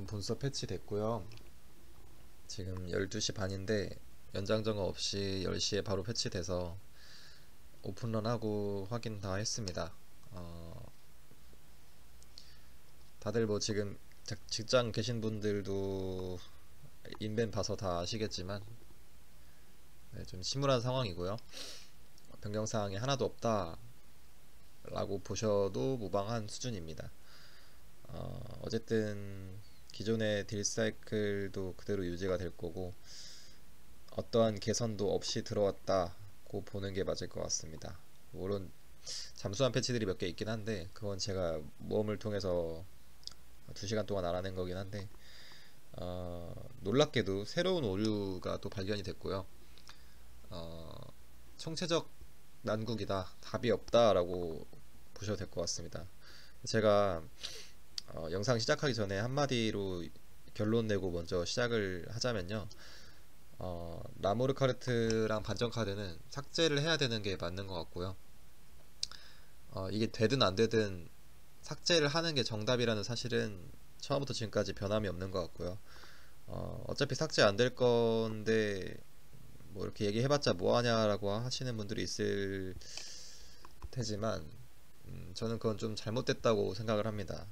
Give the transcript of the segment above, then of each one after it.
본서 패치 됐고요. 지금 12시 반인데 연장 점검 없이 10시에 바로 패치돼서 오픈런하고 확인 다 했습니다. 다들 뭐 지금 직장 계신 분들도 인벤 봐서 다 아시겠지만 좀 심플한 상황이고요. 변경사항이 하나도 없다 라고 보셔도 무방한 수준입니다. 어쨌든 기존의 딜 사이클도 그대로 유지가 될 거고 어떠한 개선도 없이 들어왔다고 보는 게 맞을 것 같습니다. 물론 잠수한 패치들이 몇 개 있긴 한데 그건 제가 모험을 통해서 2시간 동안 알아낸 거긴 한데 놀랍게도 새로운 오류가 또 발견이 됐고요. 총체적 난국이다, 답이 없다라고 보셔도 될 것 같습니다. 제가 영상 시작하기 전에 한마디로 결론 내고 먼저 시작을 하자면요. 라모르카르트랑 반전카드는 삭제를 해야 되는 게 맞는 것 같고요. 이게 되든 안 되든 삭제를 하는 게 정답이라는 사실은 처음부터 지금까지 변함이 없는 것 같고요. 어차피 삭제 안 될 건데 뭐 이렇게 얘기해봤자 뭐하냐라고 하시는 분들이 있을 테지만 저는 그건 좀 잘못됐다고 생각을 합니다.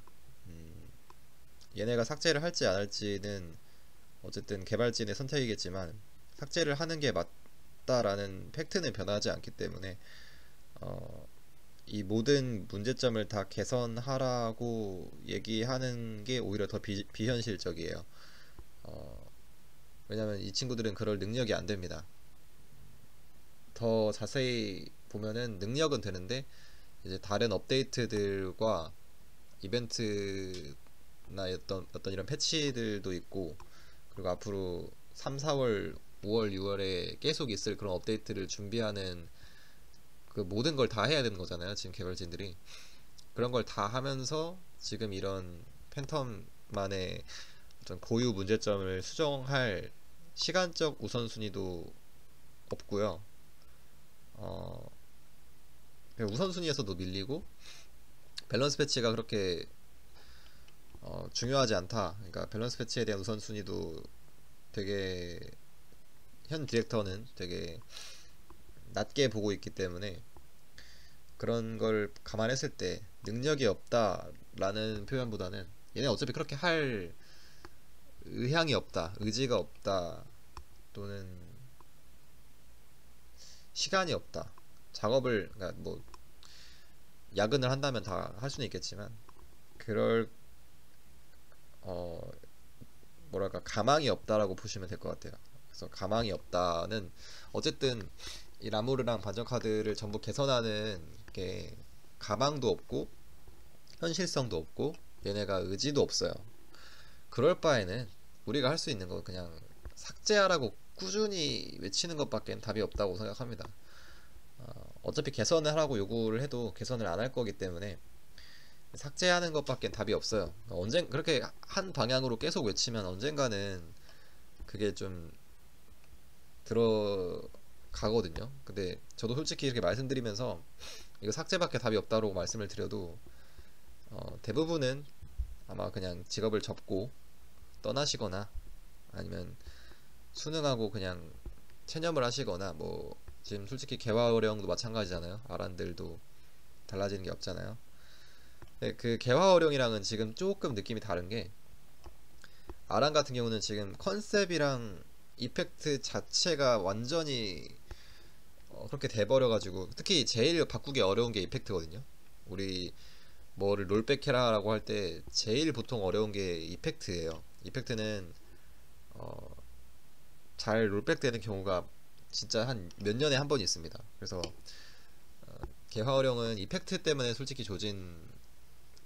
얘네가 삭제를 할지 안 할지는 어쨌든 개발진의 선택이겠지만 삭제를 하는 게 맞다라는 팩트는 변하지 않기 때문에 이 모든 문제점을 다 개선하라고 얘기하는 게 오히려 더 비현실적이에요. 왜냐면 이 친구들은 그럴 능력이 안 됩니다. 더 자세히 보면은 능력은 되는데 이제 다른 업데이트들과 이벤트나 어떤 이런 패치들도 있고 그리고 앞으로 3, 4월, 5월, 6월에 계속 있을 그런 업데이트를 준비하는 그 모든 걸 다 해야 되는 거잖아요. 지금 개발진들이 그런 걸 다 하면서 지금 이런 팬텀만의 어떤 고유 문제점을 수정할 시간적 우선순위도 없고요. 우선순위에서도 밀리고 밸런스 패치가 그렇게 중요하지 않다. 그러니까 밸런스 패치에 대한 우선순위도 되게 현 디렉터는 되게 낮게 보고 있기 때문에 그런 걸 감안했을 때 능력이 없다라는 표현보다는 얘네 어차피 그렇게 할 의향이 없다, 의지가 없다, 또는 시간이 없다. 작업을 그러니까 뭐 야근을 한다면 다 할 수는 있겠지만 그럴 뭐랄까 가망이 없다라고 보시면 될 것 같아요. 그래서 가망이 없다는 어쨌든 이 라모르랑 반전 카드를 전부 개선하는 게 가망도 없고 현실성도 없고 얘네가 의지도 없어요. 그럴 바에는 우리가 할 수 있는 거 그냥 삭제하라고 꾸준히 외치는 것밖엔 답이 없다고 생각합니다. 어차피 개선을 하라고 요구를 해도 개선을 안 할 거기 때문에 삭제하는 것밖엔 답이 없어요. 그렇게 한 방향으로 계속 외치면 언젠가는 그게 좀 들어가거든요. 근데 저도 솔직히 이렇게 말씀드리면서 이거 삭제밖에 답이 없다고 말씀을 드려도 대부분은 아마 그냥 직업을 접고 떠나시거나 아니면 수능하고 그냥 체념을 하시거나 뭐 지금 솔직히 개화어령도 마찬가지잖아요. 아란들도 달라지는 게 없잖아요. 네, 그 개화어령이랑은 지금 조금 느낌이 다른 게 아란 같은 경우는 지금 컨셉이랑 이펙트 자체가 완전히 그렇게 돼버려가지고 특히 제일 바꾸기 어려운 게 이펙트거든요. 우리 뭐를 롤백해라라고 할 때 제일 보통 어려운 게 이펙트예요. 이펙트는 잘 롤백 되는 경우가 진짜 한 몇 년에 한 번 있습니다. 그래서 개화어령은 이펙트 때문에 솔직히 조진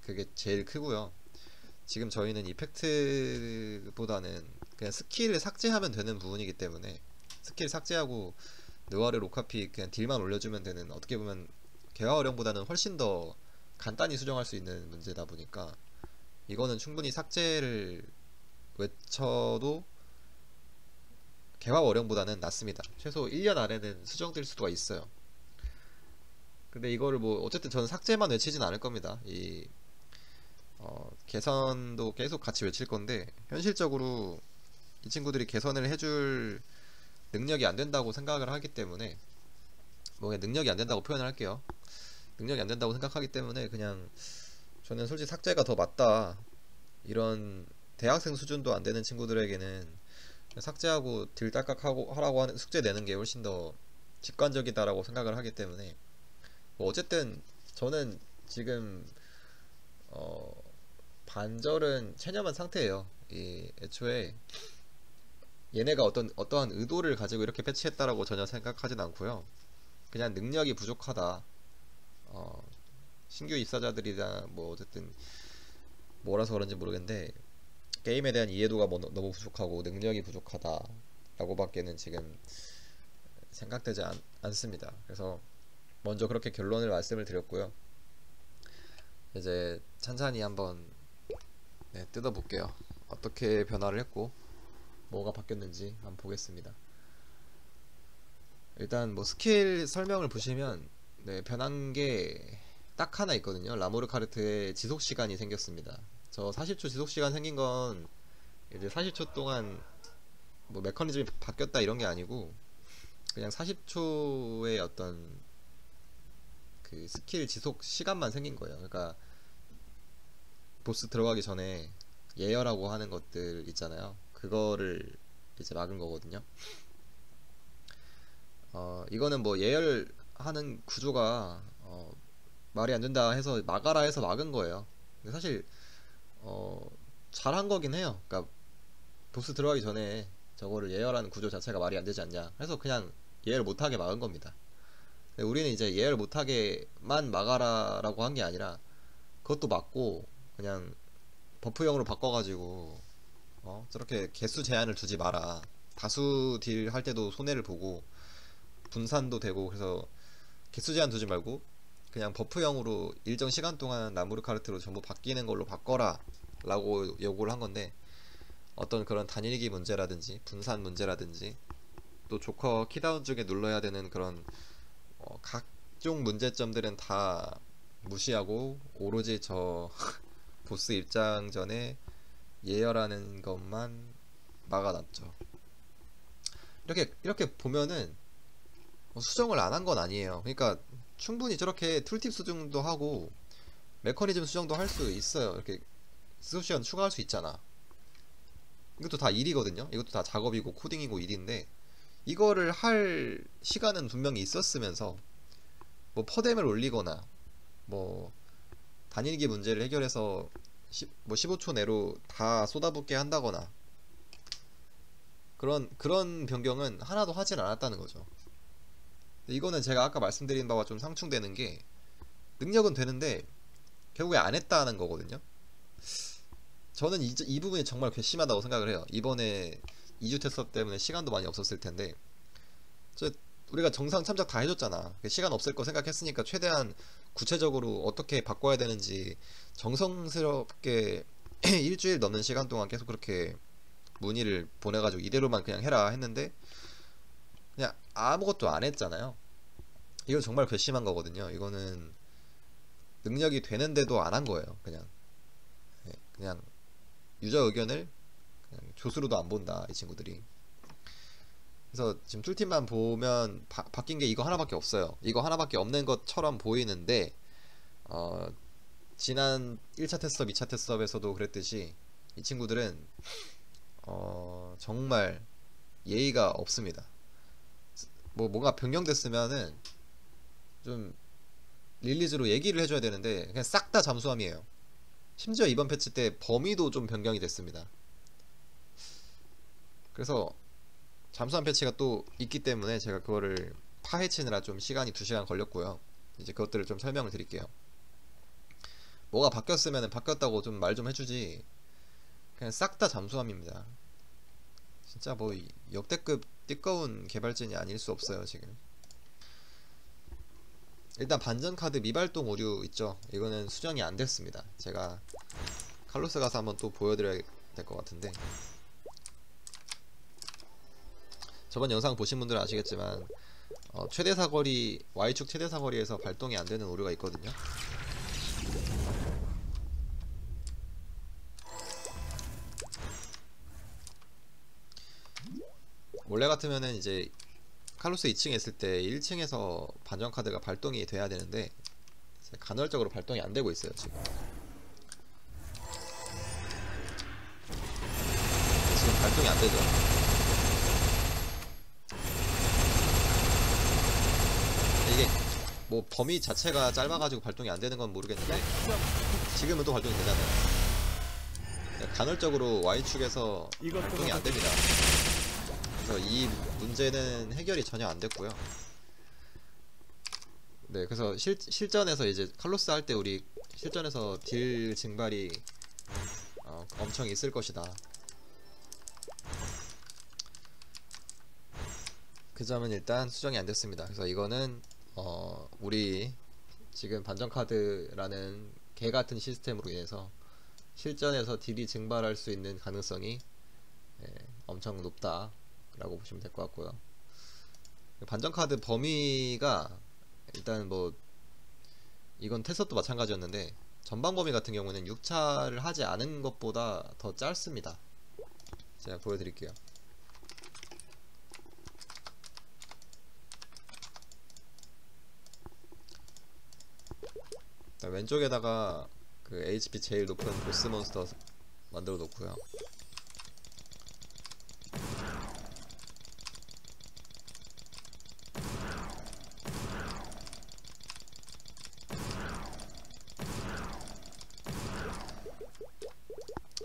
그게 제일 크고요. 지금 저희는 이펙트보다는 그냥 스킬을 삭제하면 되는 부분이기 때문에 스킬 삭제하고 느와르 로카피 그냥 딜만 올려주면 되는 어떻게 보면 개화어령보다는 훨씬 더 간단히 수정할 수 있는 문제다 보니까 이거는 충분히 삭제를 외쳐도 개화어령보다는 낫습니다. 최소 1년 안에는 수정될 수가 있어요. 근데 이거를 뭐 어쨌든 저는 삭제만 외치진 않을 겁니다. 개선도 계속 같이 외칠 건데 현실적으로 이 친구들이 개선을 해줄 능력이 안 된다고 생각을 하기 때문에, 뭐 그냥 능력이 안 된다고 표현을 할게요. 능력이 안 된다고 생각하기 때문에 그냥 저는 솔직히 삭제가 더 맞다, 이런 대학생 수준도 안 되는 친구들에게는 삭제하고 딜 딸깍하고 하라고 하는 숙제 내는 게 훨씬 더 직관적이다라고 생각을 하기 때문에, 뭐 어쨌든 저는 지금 어 반절은 체념한 상태예요. 이 애초에 얘네가 어떠한 의도를 가지고 이렇게 패치했다라고 전혀 생각하진 않고요. 그냥 능력이 부족하다. 신규 입사자들이나 뭐 어쨌든 뭐라서 그런지 모르겠는데 게임에 대한 이해도가 너무 부족하고 능력이 부족하다 라고밖에는 지금 생각되지 않습니다. 그래서 먼저 그렇게 결론을 말씀을 드렸고요. 이제 찬찬히 한번 뜯어볼게요. 어떻게 변화를 했고 뭐가 바뀌었는지 한번 보겠습니다. 일단 뭐 스킬 설명을 보시면 변한 게 딱 하나 있거든요. 라모르카르트의 지속시간이 생겼습니다. 저 40초 지속시간 생긴 건 이제 40초 동안 뭐 메커니즘이 바뀌었다 이런 게 아니고 그냥 40초의 어떤 그 스킬 지속 시간만 생긴 거예요. 그러니까 보스 들어가기 전에 예열하고 하는 것들 있잖아요. 그거를 이제 막은 거거든요. 이거는 뭐 예열하는 구조가 말이 안 된다 해서 막아라 해서 막은 거예요. 근데 사실 잘한 거긴 해요. 그러니까 보스 들어가기 전에 저거를 예열하는 구조 자체가 말이 안 되지 않냐 해서 그냥 예열 못하게 막은 겁니다. 근데 우리는 이제 예열 못하게만 막아라 라고 한 게 아니라 그것도 막고 그냥 버프형으로 바꿔가지고 저렇게 개수 제한을 두지 마라, 다수 딜 할 때도 손해를 보고 분산도 되고, 그래서 개수 제한 두지 말고 그냥 버프형으로 일정 시간 동안 나무르카르트로 전부 바뀌는 걸로 바꿔라 라고 요구를 한 건데, 어떤 그런 단일기 문제라든지 분산 문제라든지 또 조커 키다운 중에 눌러야 되는 그런 각종 문제점들은 다 무시하고 오로지 저 보스 입장 전에 예열하는 것만 막아놨죠. 이렇게 보면은 수정을 안 한 건 아니에요. 그러니까 충분히 저렇게 툴팁 수정도 하고 메커니즘 수정도 할 수 있어요. 이렇게 시간 추가할 수 있잖아. 이것도 다 일이거든요. 이것도 다 작업이고 코딩이고 일인데 이거를 할 시간은 분명히 있었으면서 뭐 퍼뎀을 올리거나 뭐 단일기 문제를 해결해서 뭐 15초 내로 다 쏟아붓게 한다거나 그런 변경은 하나도 하진 않았다는 거죠. 이거는 제가 아까 말씀드린 바와 좀 상충되는 게, 능력은 되는데 결국에 안 했다는 거거든요. 저는 이 부분이 정말 괘씸하다고 생각을 해요. 이번에 2주 테스트 때문에 시간도 많이 없었을 텐데 우리가 정상 참작 다 해줬잖아. 시간 없을 거 생각했으니까 최대한 구체적으로 어떻게 바꿔야 되는지 정성스럽게 일주일 넘는 시간 동안 계속 그렇게 문의를 보내가지고 이대로만 그냥 해라 했는데 그냥 아무것도 안 했잖아요. 이건 정말 괘씸한 거거든요. 이거는 능력이 되는데도 안 한 거예요. 그냥 유저 의견을 그냥 조수로도 안 본다 이 친구들이. 그래서 지금 툴팁만 보면 바뀐 게 이거 하나밖에 없어요. 이거 하나밖에 없는 것처럼 보이는데 지난 1차 테스트업 2차 테스트업에서도 그랬듯이 이 친구들은 정말 예의가 없습니다. 뭔가 변경됐으면은 좀 릴리즈로 얘기를 해줘야 되는데 그냥 싹 다 잠수함이에요. 심지어 이번 패치 때 범위도 좀 변경이 됐습니다. 그래서 잠수함 패치가 또 있기 때문에 제가 그거를 파헤치느라 좀 시간이 2시간 걸렸고요. 이제 그것들을 좀 설명을 드릴게요. 뭐가 바뀌었으면 바뀌었다고 좀 말 좀 해주지 그냥 싹 다 잠수함입니다. 진짜 뭐 역대급 띠꺼운 개발진이 아닐 수 없어요 지금. 일단 반전 카드 미발동 오류 있죠. 이거는 수정이 안 됐습니다. 제가 칼로스 가서 한번 또 보여드려야 될 것 같은데, 저번 영상 보신 분들은 아시겠지만 최대 사거리 Y축 최대 사거리에서 발동이 안 되는 오류가 있거든요. 원래 같으면은 이제 칼로스 2층에 있을 때 1층에서 반전 카드가 발동이 돼야 되는데 이제 간헐적으로 발동이 안 되고 있어요 지금. 지금 발동이 안 되죠. 이게 뭐 범위 자체가 짧아가지고 발동이 안 되는 건 모르겠는데 지금은 또 발동이 되잖아요. 간헐적으로 Y축에서 발동이 안 됩니다. 그래서 이 문제는 해결이 전혀 안 됐고요. 네, 그래서 실전에서 이제 칼로스 할 때 우리 실전에서 딜 증발이 엄청 있을 것이다. 그 점은 일단 수정이 안 됐습니다. 그래서 이거는 우리 지금 반전 카드라는 개 같은 시스템으로 인해서 실전에서 딜이 증발할 수 있는 가능성이 엄청 높다라고 보시면 될 것 같고요. 반전 카드 범위가 일단 뭐 이건 테스트도 마찬가지였는데 전방 범위 같은 경우는 6차를 하지 않은 것보다 더 짧습니다. 제가 보여드릴게요. 왼쪽에다가 그 HP 제일 높은 보스 몬스터 만들어 놓고요.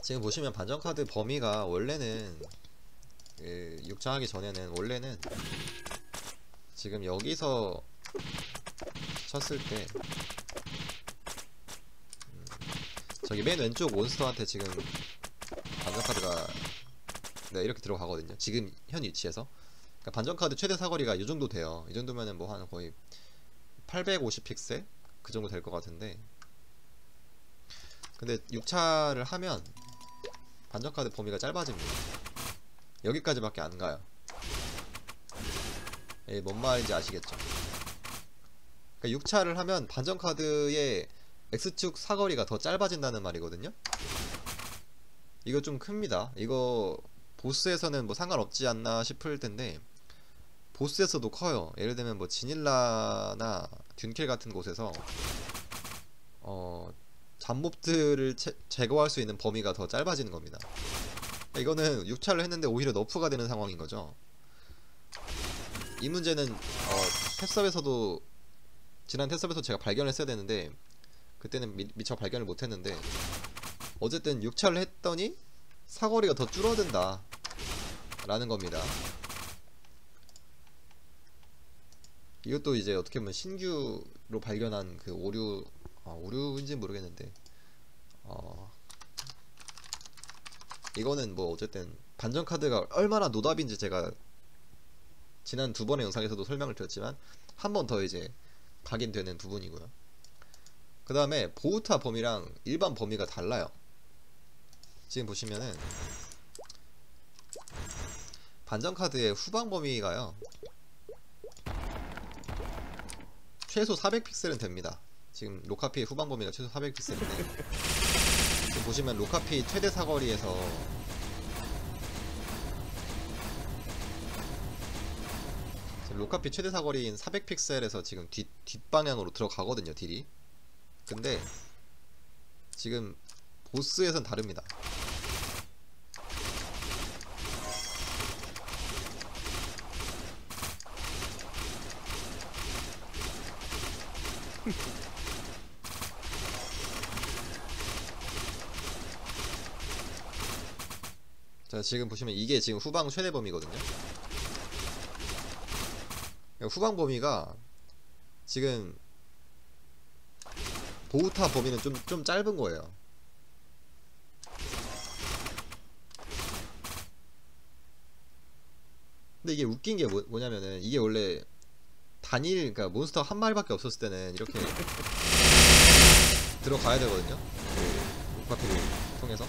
지금 보시면 반전 카드 범위가 원래는 6차 하기 전에는 원래는 지금 여기서 쳤을 때 저기 맨 왼쪽 몬스터한테 지금 반전 카드가 이렇게 들어가거든요. 지금 현 위치에서. 그러니까 반전 카드 최대 사거리가 이 정도 돼요. 이 정도면은 뭐 한 거의 850 픽셀 그 정도 될 것 같은데. 근데 6차를 하면 반전 카드 범위가 짧아집니다. 여기까지밖에 안 가요. 뭔 말인지 아시겠죠? 그러니까 6차를 하면 반전 카드의 X축 사거리가 더 짧아진다는 말이거든요. 이거 좀 큽니다. 이거 보스에서는 뭐 상관없지 않나 싶을 텐데 보스에서도 커요. 예를 들면 뭐 지닐라나 듄켈 같은 곳에서 잡몹들을 제거할 수 있는 범위가 더 짧아지는 겁니다. 이거는 6차를 했는데 오히려 너프가 되는 상황인 거죠. 이 문제는 탭섭에서도 지난 탭섭에서 제가 발견을 했어야 되는데 그때는 미처 발견을 못했는데 어쨌든 6차를 했더니 사거리가 더 줄어든다 라는 겁니다. 이것도 이제 어떻게 보면 신규로 발견한 그 오류인지는 모르겠는데 이거는 뭐 어쨌든 반전 카드가 얼마나 노답인지 제가 지난 2번의 영상에서도 설명을 드렸지만 한 번 더 이제 각인되는 부분이고요. 그 다음에 보우타 범위랑 일반 범위가 달라요. 지금 보시면은 반전 카드의 후방 범위가요 최소 400픽셀은 됩니다. 지금 로카피의 후방 범위가 최소 400픽셀인데 지금 보시면 로카피 최대 사거리에서 로카피 최대 사거리인 400픽셀에서 지금 뒷방향으로 들어가거든요, 딜이. 근데 지금 보스에선 다릅니다. 자, 지금 보시면 이게 지금 후방 최대 범위거든요. 후방 범위가 지금 보우타 범위는 좀 짧은 거예요. 근데 이게 웃긴 게 뭐냐면은 이게 원래 그러니까 몬스터 한 마리밖에 없었을 때는 이렇게 들어가야 되거든요. 그 로카피를 통해서.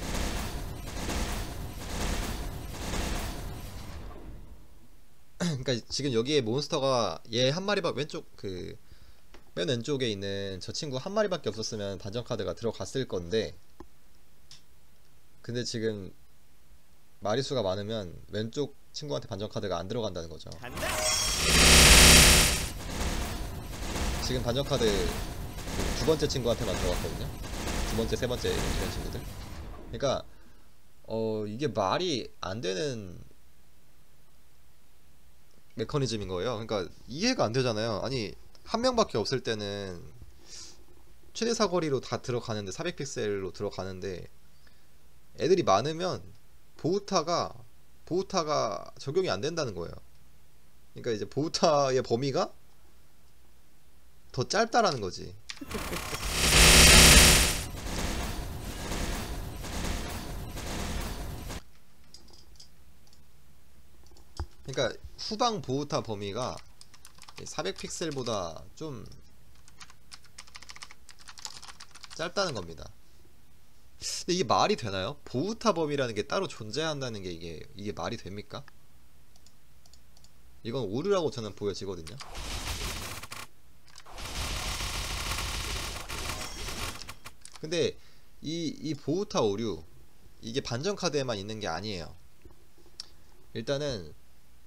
그러니까 지금 여기에 몬스터가 얘 한 마리밖에 왼쪽 그 맨 왼쪽에 있는 저 친구 한 마리밖에 없었으면 반전 카드가 들어갔을 건데 근데 지금 마리수가 많으면 왼쪽 친구한테 반전 카드가 안 들어간다는 거죠. 지금 반전 카드 두 번째 친구한테만 들어갔거든요. 두 번째, 세 번째 이런 친구들. 그러니까 이게 말이 안 되는 메커니즘인 거예요. 그러니까 이해가 안 되잖아요. 아니 한 명밖에 없을 때는 최대 사거리로 다 들어가는데 400픽셀로 들어가는데 애들이 많으면 보우타가 적용이 안 된다는 거예요. 그러니까 이제 보우타의 범위가 더 짧다라는 거지. 그러니까 후방 보우타 범위가 400픽셀보다 좀 짧다는 겁니다. 근데 이게 말이 되나요? 보우타 범위라는 게 따로 존재한다는 게 이게 말이 됩니까? 이건 오류라고 저는 보여지거든요. 근데 이 보우타 오류, 이게 반전 카드에만 있는 게 아니에요. 일단은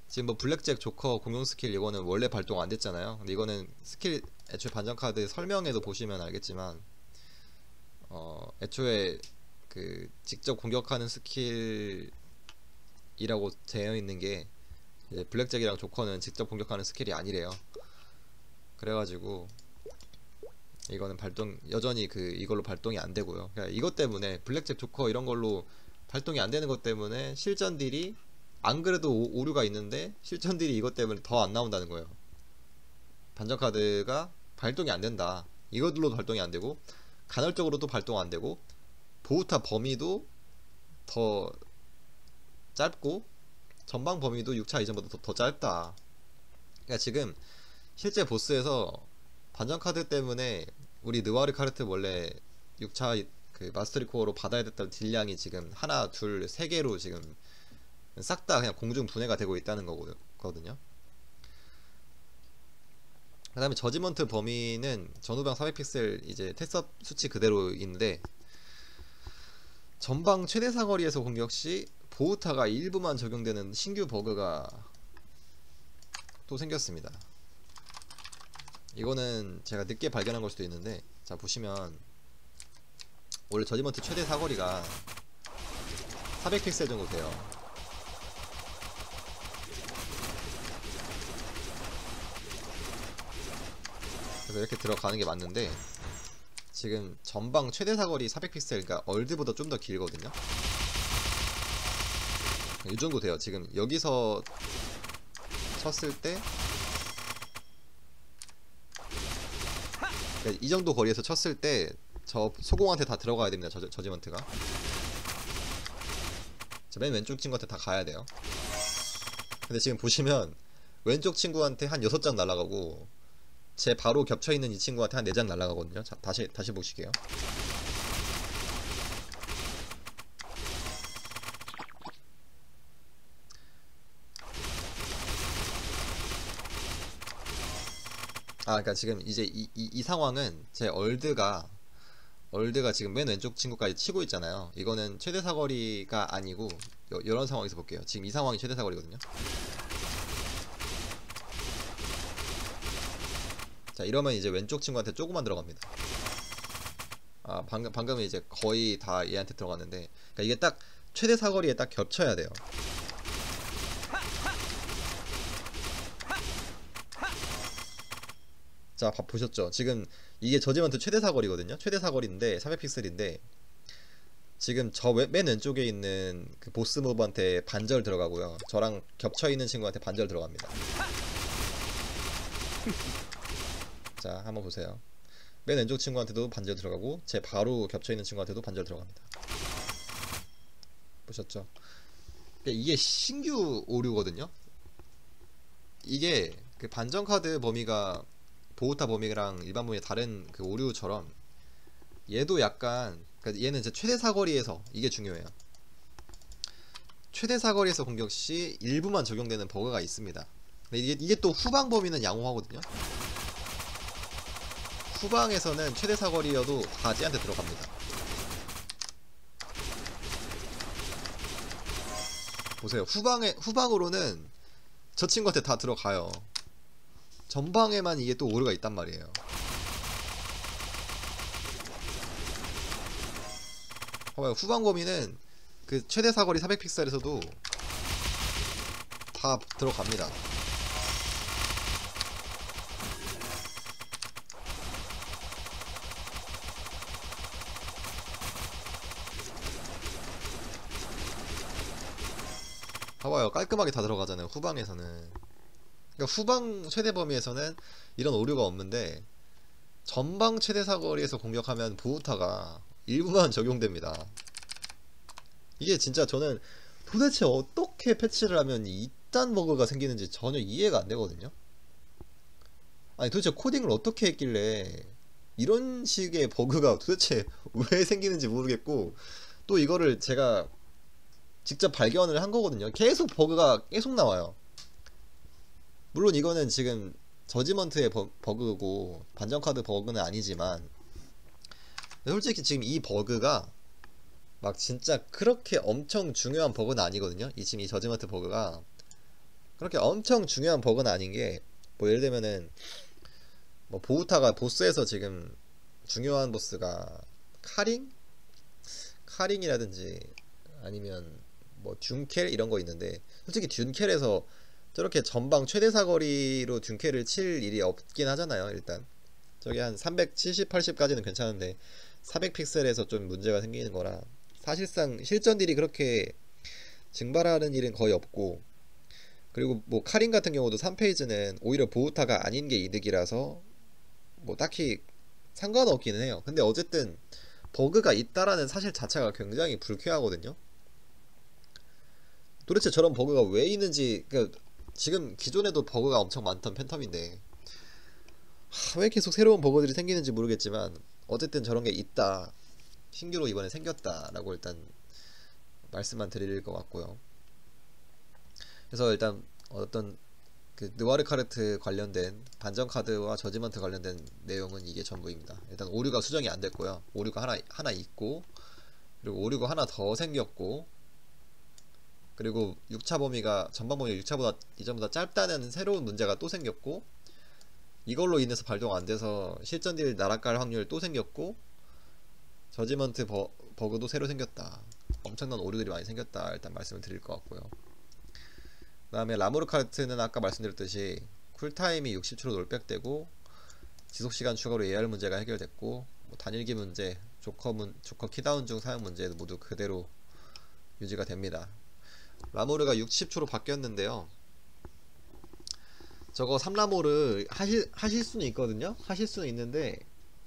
지금 뭐 블랙잭 조커 공용 스킬 이거는 원래 발동 안 됐잖아요. 근데 이거는 스킬 애초에 반전 카드 설명에도 보시면 알겠지만 애초에 그 직접 공격하는 스킬이라고 되어 있는 게 블랙잭이랑 조커는 직접 공격하는 스킬이 아니래요. 그래가지고 이거는 여전히 이걸로 발동이 안 되고요. 그러니까 이것 때문에 블랙잭 조커 이런 걸로 발동이 안 되는 것 때문에 실전 딜이 안 그래도 오류가 있는데 실전 딜이 이것 때문에 더 안 나온다는 거예요. 반전 카드가 발동이 안 된다. 이것들로도 발동이 안 되고 간헐적으로도 발동 안 되고 보우타 범위도 더 짧고 전방 범위도 6차 이전보다 더 짧다. 그러니까 지금 실제 보스에서 반전 카드 때문에 우리 느와르 카르트 원래 6차 그 마스터리 코어로 받아야 됐던 딜량이 지금 하나, 둘, 세 개로 지금 싹 다 그냥 공중 분해가 되고 있다는 거거든요. 그 다음에 저지먼트 범위는 전후방 400픽셀 이제 테스업 수치 그대로인데 전방 최대 사거리에서 공격 시 보우타가 일부만 적용되는 신규 버그가 또 생겼습니다. 이거는 제가 늦게 발견한 걸 수도 있는데, 자 보시면 원래 저지먼트 최대 사거리가 400픽셀 정도 돼요. 그래서 이렇게 들어가는 게 맞는데 지금 전방 최대 사거리 400픽셀, 그러니까 얼드보다 좀 더 길거든요. 이 정도 돼요. 지금 여기서 쳤을 때 그러니까 이 정도 거리에서 쳤을 때 저 소공한테 다 들어가야 됩니다. 저지먼트가 맨 왼쪽 친구한테 다 가야 돼요. 근데 지금 보시면 왼쪽 친구한테 한 6장 날아가고 제 바로 겹쳐있는 이 친구한테 한 4장 날아가거든요. 자, 다시 보실게요. 그러니까 지금 이제 이 상황은 제 얼드가 지금 맨 왼쪽 친구까지 치고 있잖아요. 이거는 최대 사거리가 아니고 이런 상황에서 볼게요. 지금 이 상황이 최대 사거리거든요. 자, 이러면 이제 왼쪽 친구한테 조금만 들어갑니다. 방금은 이제 거의 다 얘한테 들어갔는데, 그러니까 이게 딱 최대 사거리에 딱 겹쳐야 돼요. 자, 보셨죠? 지금 이게 저지먼트 최대 사거리거든요. 최대 사거리인데 400픽셀인데 지금 저 맨 왼쪽에 있는 그 보스 모브한테 반절 들어가고요. 저랑 겹쳐있는 친구한테 반절 들어갑니다. 자, 한번 보세요. 맨 왼쪽 친구한테도 반절 들어가고 제 바로 겹쳐있는 친구한테도 반절 들어갑니다. 보셨죠? 이게 신규 오류거든요. 이게 그 반전 카드 범위가 보우타 범위랑 일반 범위 다른 그 오류처럼 얘도 약간, 그러니까 얘는 이제 최대 사거리에서, 이게 중요해요. 최대 사거리에서 공격 시 일부만 적용되는 버그가 있습니다. 근데 이게 또 후방 범위는 양호하거든요. 후방에서는 최대 사거리여도 다 쟤한테 들어갑니다. 보세요. 후방으로는 저 친구한테 다 들어가요. 전방에만 이게 또 오류가 있단 말이에요. 봐봐요. 후방 범위는 그 최대 사거리 400픽셀에서도 다 들어갑니다. 봐봐요. 깔끔하게 다 들어가잖아요. 후방에서는. 그러니까 후방 최대 범위에서는 이런 오류가 없는데 전방 최대 사거리에서 공격하면 보우타가 일부만 적용됩니다. 이게 진짜 저는 도대체 어떻게 패치를 하면 이딴 버그가 생기는지 전혀 이해가 안 되거든요. 아니 도대체 코딩을 어떻게 했길래 이런 식의 버그가 도대체 왜 생기는지 모르겠고, 또 이거를 제가 직접 발견을 한 거거든요. 계속 버그가 계속 나와요. 물론 이거는 지금 저지먼트의 버그고 반전카드 버그는 아니지만, 솔직히 지금 이 버그가 막 진짜 그렇게 엄청 중요한 버그는 아니거든요. 지금 이 저지먼트 버그가 그렇게 엄청 중요한 버그는 아닌 게, 뭐 예를 들면은 뭐 보우타가 보스에서 지금 중요한 보스가 카링이라든지 아니면 뭐 듄켈 이런 거 있는데, 솔직히 듄켈에서 저렇게 전방 최대 사거리로 듄켈을 칠 일이 없긴 하잖아요. 일단 저기 한 370, 80까지는 괜찮은데 400픽셀에서 좀 문제가 생기는 거라 사실상 실전 딜이 그렇게 증발하는 일은 거의 없고, 그리고 뭐 카린 같은 경우도 3페이지는 오히려 보우타가 아닌 게 이득이라서 뭐 딱히 상관없기는 해요. 근데 어쨌든 버그가 있다라는 사실 자체가 굉장히 불쾌하거든요. 도대체 저런 버그가 왜 있는지, 그러니까 지금 기존에도 버그가 엄청 많던 팬텀인데 왜 계속 새로운 버그들이 생기는지 모르겠지만 어쨌든 저런 게 있다, 신규로 이번에 생겼다라고 일단 말씀만 드릴 것 같고요. 그래서 일단 어떤 그 느와르 카르트 관련된 반전 카드와 저지먼트 관련된 내용은 이게 전부입니다. 일단 오류가 수정이 안 됐고요. 오류가 하나 있고, 그리고 오류가 하나 더 생겼고, 그리고 6차 범위가 전방 범위가 6차보다 이전보다 짧다는 새로운 문제가 또 생겼고, 이걸로 인해서 발동 안 돼서 실전 딜 날아갈 확률 또 생겼고, 저지먼트 버그도 새로 생겼다. 엄청난 오류들이 많이 생겼다. 일단 말씀을 드릴 것 같고요. 그 다음에 라모르 카르트는 아까 말씀드렸듯이 쿨타임이 60초로 롤백되고 지속시간 추가로 AR 문제가 해결됐고, 뭐 단일기 문제, 조커 키다운 중 사용 문제도 모두 그대로 유지가 됩니다. 라모르가 60초로 바뀌었는데요. 저거 3라모르 하실 수는 있거든요. 하실 수는 있는데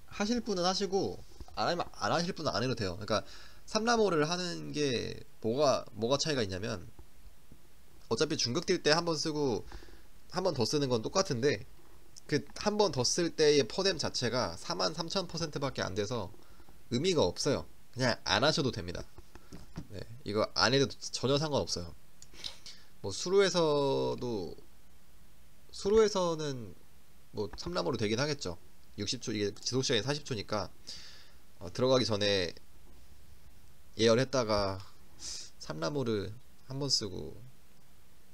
하실 분은 하시고 안 하실 분은 안 해도 돼요. 그러니까 3라모르를 하는 게 뭐가 차이가 있냐면, 어차피 중극 뛸 때 한 번 쓰고 한 번 더 쓰는 건 똑같은데 그 한 번 더 쓸 때의 퍼뎀 자체가 43,000% 밖에 안 돼서 의미가 없어요. 그냥 안 하셔도 됩니다. 네, 이거 안 해도 전혀 상관없어요. 뭐 수루에서는 뭐 3라모로 되긴 하겠죠. 60초, 이게 지속시간이 40초니까 들어가기 전에 예열했다가 3라모를 한 번 쓰고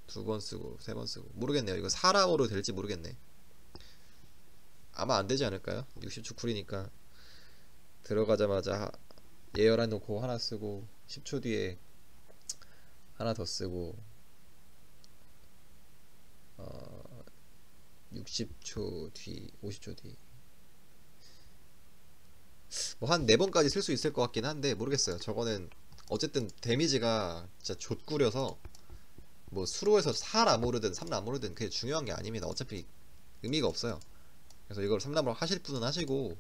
두 번 쓰고 세 번 쓰고, 모르겠네요. 이거 4라모로 될지 모르겠네. 아마 안 되지 않을까요? 60초 쿨이니까 들어가자마자 예열해 놓고 하나 쓰고 10초 뒤에 하나 더 쓰고 60초 뒤, 50초 뒤, 뭐 한 4번까지 쓸 수 있을 것 같긴 한데 모르겠어요. 저거는 어쨌든 데미지가 진짜 좆구려서 뭐 수로에서 4라모르든 3라모르든 그게 중요한 게 아닙니다. 어차피 의미가 없어요. 그래서 이걸 3라모르 하실 분은 하시고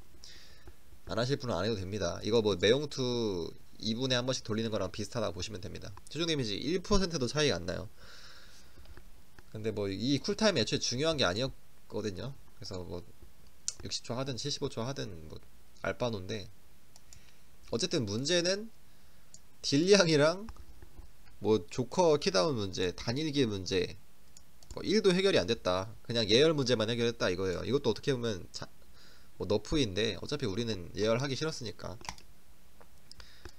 안 하실 분은 안 해도 됩니다. 이거 뭐 매용투 2분에 한 번씩 돌리는 거랑 비슷하다고 보시면 됩니다. 최종 데미지 1%도 차이가 안 나요. 근데 뭐 이 쿨타임이 애초에 중요한 게 아니었거든요. 그래서 뭐 60초 하든 75초 하든 뭐 알바노인데, 어쨌든 문제는 딜량이랑 뭐 조커 키다운 문제, 단일기 문제, 뭐 1도 해결이 안 됐다. 그냥 예열 문제만 해결했다 이거예요. 이것도 어떻게 보면 뭐 너프인데 어차피 우리는 예열하기 싫었으니까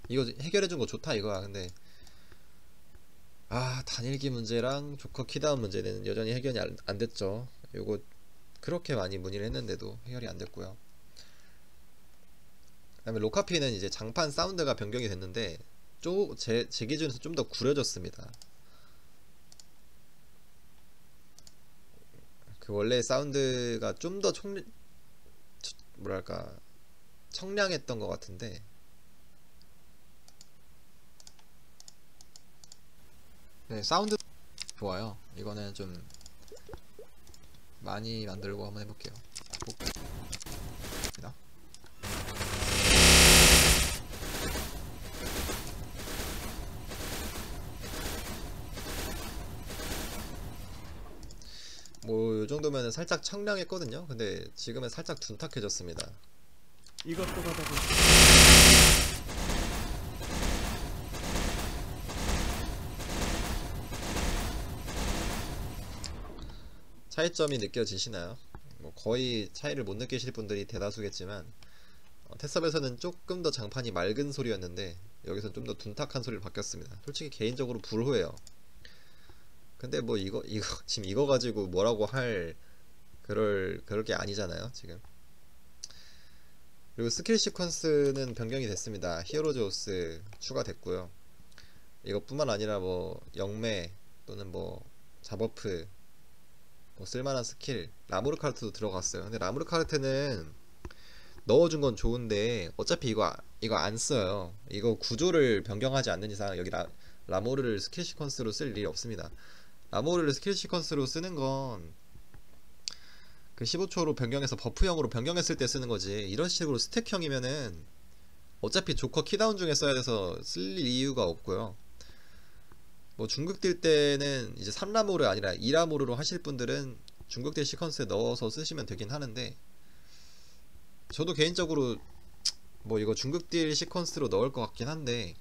이거 해결해준 거 좋다 이거야. 근데 단일기 문제랑 조커 키다운 문제는 여전히 해결이 안 됐죠. 요거 그렇게 많이 문의를 했는데도 해결이 안 됐고요. 그다음에 로카피는 이제 장판 사운드가 변경이 됐는데 제 기준에서 좀 더 구려졌습니다. 그 원래 사운드가 좀 더 뭐랄까 청량했던 것 같은데, 네, 사운드 좋아요. 이거는 좀 많이 만들고 한번 해볼게요. 뭐 요정도면 살짝 청량했거든요. 근데 지금은 살짝 둔탁해졌습니다. 이것도 받아보. 차이점이 느껴지시나요? 뭐 거의 차이를 못 느끼실 분들이 대다수겠지만, 테스업에서는 조금 더 장판이 맑은 소리였는데 여기서 좀 더 둔탁한 소리로 바뀌었습니다. 솔직히 개인적으로 불호해요. 근데 뭐 이거 지금 이거 가지고 뭐라고 할 그럴 게 아니잖아요 지금. 그리고 스킬 시퀀스는 변경이 됐습니다. 히어로즈 오스 추가됐고요. 이것뿐만 아니라 뭐 영매 또는 뭐 잡버프, 뭐 쓸만한 스킬 라무르 카르트도 들어갔어요. 근데 라무르 카르트는 넣어준 건 좋은데 어차피 이거 안 써요. 이거 구조를 변경하지 않는 이상 여기 라모르를 스킬 시퀀스로 쓸 일이 없습니다. 라모르를 스킬 시퀀스로 쓰는 건 그 15초로 변경해서 버프형으로 변경했을 때 쓰는 거지, 이런 식으로 스택형이면은 어차피 조커 키다운 중에 써야 돼서 쓸 이유가 없고요. 뭐 중국 뛸 때는 이제 3라모르 아니라 2라모르로 하실 분들은 중국 딜 시퀀스에 넣어서 쓰시면 되긴 하는데, 저도 개인적으로 뭐 이거 중국 딜 시퀀스로 넣을 것 같긴 한데,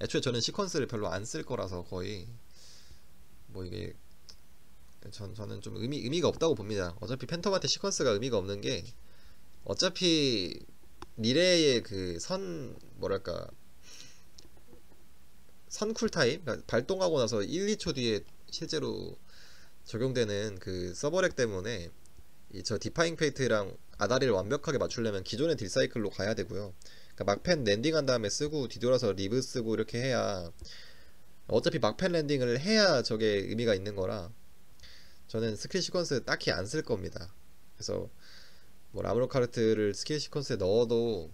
애초에 저는 시퀀스를 별로 안 쓸 거라서 거의 뭐 이게 저는 좀 의미가 없다고 봅니다. 어차피 팬텀한테 시퀀스가 의미가 없는 게, 어차피 미래의 그 뭐랄까 선 쿨타임, 그러니까 발동하고 나서 1, 2초 뒤에 실제로 적용되는 그 서버렉 때문에 저 디파잉 페이트랑 아다리를 완벽하게 맞추려면 기존의 딜 사이클로 가야 되고요. 그러니까 막펜 랜딩한 다음에 쓰고 뒤돌아서 리브 쓰고 이렇게 해야, 어차피 막펜 랜딩을 해야 저게 의미가 있는 거라 저는 스킬 시퀀스 딱히 안 쓸 겁니다. 그래서 뭐 라무로 카르트를 스킬 시퀀스에 넣어도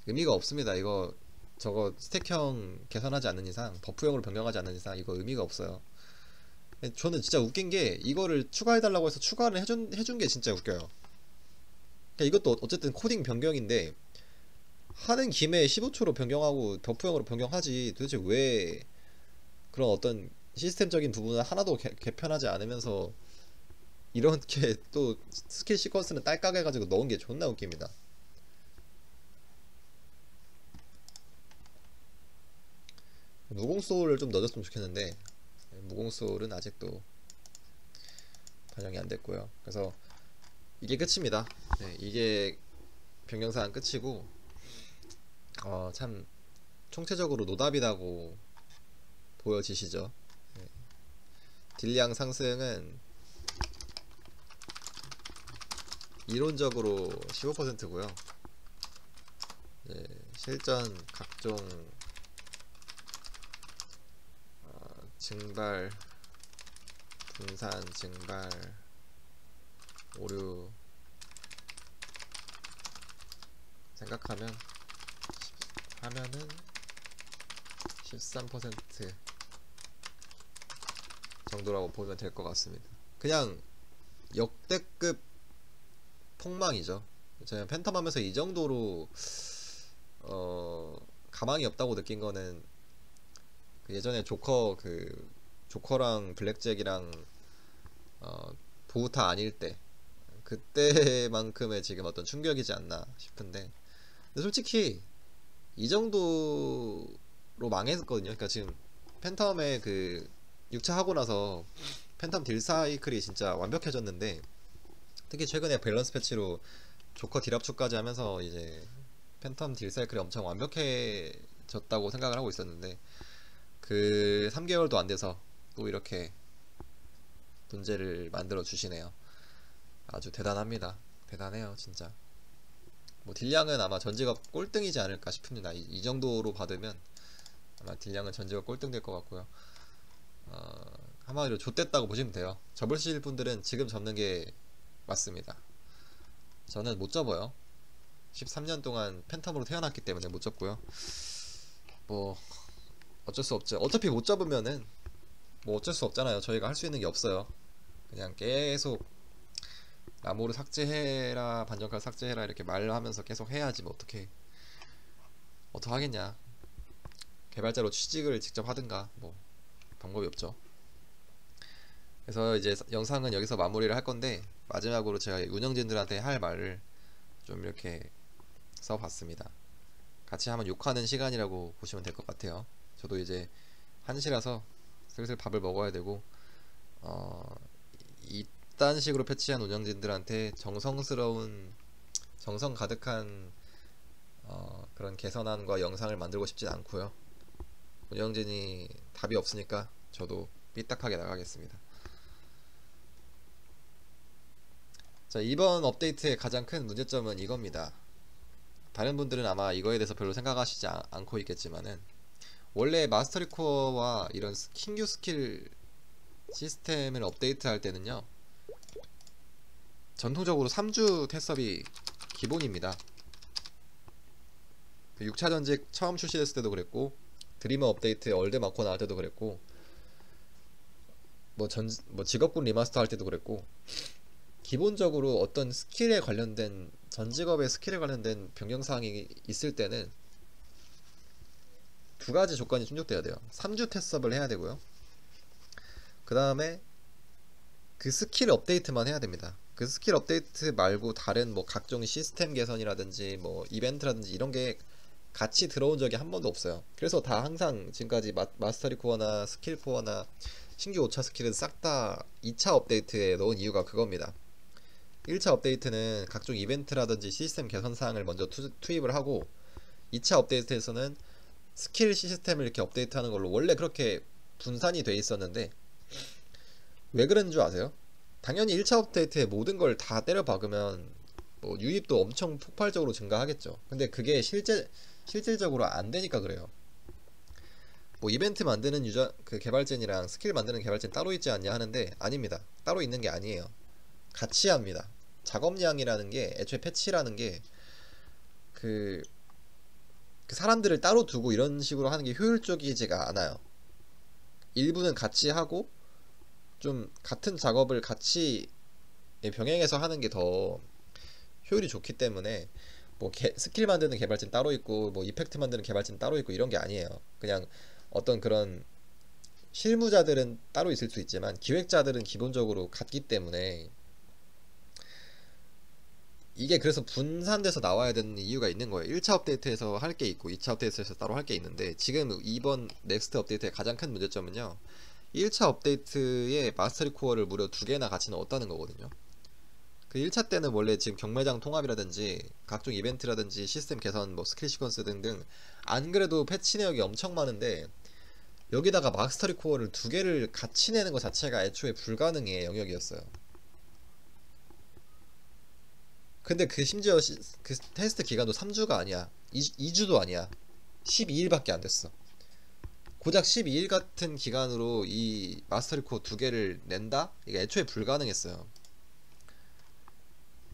의미가 없습니다. 저거 스택형 개선하지 않는 이상, 버프형으로 변경하지 않는 이상 이거 의미가 없어요. 저는 진짜 웃긴 게, 이거를 추가해달라고 해서 추가를 해준 게 진짜 웃겨요. 그러니까 이것도 어쨌든 코딩 변경인데 하는 김에 15초로 변경하고 버프형으로 변경하지, 도대체 왜 그런 어떤 시스템적인 부분을 하나도 개편하지 않으면서 이렇게 또 스킬 시퀀스는 딸깍 해가지고 넣은 게 존나 웃깁니다. 무공소울을 좀 넣어줬으면 좋겠는데 무공소울은 아직도 반영이 안 됐고요. 그래서 이게 끝입니다. 네, 이게 변경사항 끝이고, 참 총체적으로 노답이라고 보여지시죠. 네. 딜량 상승은 이론적으로 15%고요. 네, 실전 각종 증발, 분산, 증발, 오류 생각하면 하면은 13% 정도라고 보면 될 것 같습니다. 그냥 역대급 폭망이죠. 제가 팬텀 하면서 이 정도로 가망이 없다고 느낀 거는 그 예전에 조커랑 블랙잭이랑 보우타 아닐 때, 그때만큼의 지금 어떤 충격이지 않나 싶은데, 근데 솔직히 이 정도로 망했거든요. 그러니까 지금 팬텀의 그 6차 하고 나서 팬텀 딜 사이클이 진짜 완벽해졌는데, 특히 최근에 밸런스 패치로 조커 딜 압축까지 하면서 이제 팬텀 딜 사이클이 엄청 완벽해졌다고 생각을 하고 있었는데, 그 3개월도 안 돼서 또 이렇게 문제를 만들어 주시네요. 아주 대단합니다. 대단해요 진짜. 뭐 딜량은 아마 전직업 꼴등이지 않을까 싶습니다. 이 정도로 받으면 아마 딜량은 전직업 꼴등 될 것 같고요. 한마디로 좆됐다고 보시면 돼요. 접으실 분들은 지금 접는 게 맞습니다. 저는 못 접어요. 13년 동안 팬텀으로 태어났기 때문에 못 접고요. 뭐 어쩔 수 없죠. 어차피 못 접으면은 뭐 어쩔 수 없잖아요. 저희가 할 수 있는 게 없어요. 그냥 계속 나무를 삭제해라, 반전칼 삭제해라 이렇게 말하면서 계속 해야지 뭐 어떻게 하겠냐. 개발자로 취직을 직접 하든가 뭐 방법이 없죠. 그래서 이제 영상은 여기서 마무리를 할 건데, 마지막으로 제가 운영진들한테 할 말을 좀 이렇게 써봤습니다. 같이 한번 욕하는 시간이라고 보시면 될 것 같아요. 저도 이제 1시라서 슬슬 밥을 먹어야 되고, 이딴 식으로 패치한 운영진들한테 정성스러운, 정성 가득한 그런 개선안과 영상을 만들고 싶진 않고요. 운영진이 답이 없으니까 저도 삐딱하게 나가겠습니다. 자, 이번 업데이트의 가장 큰 문제점은 이겁니다. 다른 분들은 아마 이거에 대해서 별로 생각하시지 않고 있겠지만은, 원래 마스터리 코어와 이런 킹규 스킬 시스템을 업데이트할 때는요, 전통적으로 3주 테스업이 기본입니다. 6차 전직 처음 출시됐을 때도 그랬고, 드리머 업데이트 얼드 마코 나올 때도 그랬고, 뭐 직업군 리마스터 할 때도 그랬고, 기본적으로 어떤 스킬에 관련된, 전 직업의 스킬에 관련된 변경사항이 있을 때는 두 가지 조건이 충족돼야 돼요. 3주 테스업을 해야 되고요. 그 다음에 그 스킬 업데이트만 해야 됩니다. 그 스킬 업데이트 말고 다른 뭐 각종 시스템 개선이라든지 뭐 이벤트라든지 이런 게 같이 들어온 적이 한 번도 없어요. 그래서 다 항상 지금까지 마스터리 코어나 스킬 코어나 신규 5차 스킬은 싹 다 2차 업데이트에 넣은 이유가 그겁니다. 1차 업데이트는 각종 이벤트라든지 시스템 개선 사항을 먼저 투입을 하고, 2차 업데이트에서는 스킬 시스템을 이렇게 업데이트하는 걸로 원래 그렇게 분산이 돼 있었는데, 왜 그런 줄 아세요? 당연히 1차 업데이트에 모든 걸 다 때려 박으면 뭐 유입도 엄청 폭발적으로 증가하겠죠. 근데 그게 실질적으로 안 되니까 그래요. 뭐 이벤트 만드는 그 개발진이랑 스킬 만드는 개발진 따로 있지 않냐 하는데, 아닙니다. 따로 있는 게 아니에요. 같이 합니다. 작업량이라는 게, 애초에 패치라는 게 그 사람들을 따로 두고 이런 식으로 하는 게 효율적이지가 않아요. 일부는 같이 하고 좀 같은 작업을 같이 병행해서 하는 게 더 효율이 좋기 때문에, 뭐 스킬 만드는 개발진 따로 있고 뭐 이펙트 만드는 개발진 따로 있고 이런 게 아니에요. 그냥 어떤 그런 실무자들은 따로 있을 수 있지만 기획자들은 기본적으로 같기 때문에, 이게 그래서 분산돼서 나와야 되는 이유가 있는 거예요. 1차 업데이트에서 할 게 있고 2차 업데이트에서 따로 할 게 있는데, 지금 이번 넥스트 업데이트의 가장 큰 문제점은요, 1차 업데이트에 마스터리 코어를 무려 2개나 같이 넣었다는 거거든요. 그 1차 때는 원래 지금 경매장 통합이라든지 각종 이벤트라든지 시스템 개선, 뭐 스킬 시퀀스 등등 안 그래도 패치 내역이 엄청 많은데, 여기다가 마스터리 코어를 2개를 같이 내는 것 자체가 애초에 불가능의 영역이었어요. 근데 그 심지어 그 테스트 기간도 3주가 아니야, 2주도 아니야, 12일밖에 안 됐어. 고작 12일 같은 기간으로 이 마스터리 코어 2개를 낸다? 이게 애초에 불가능했어요.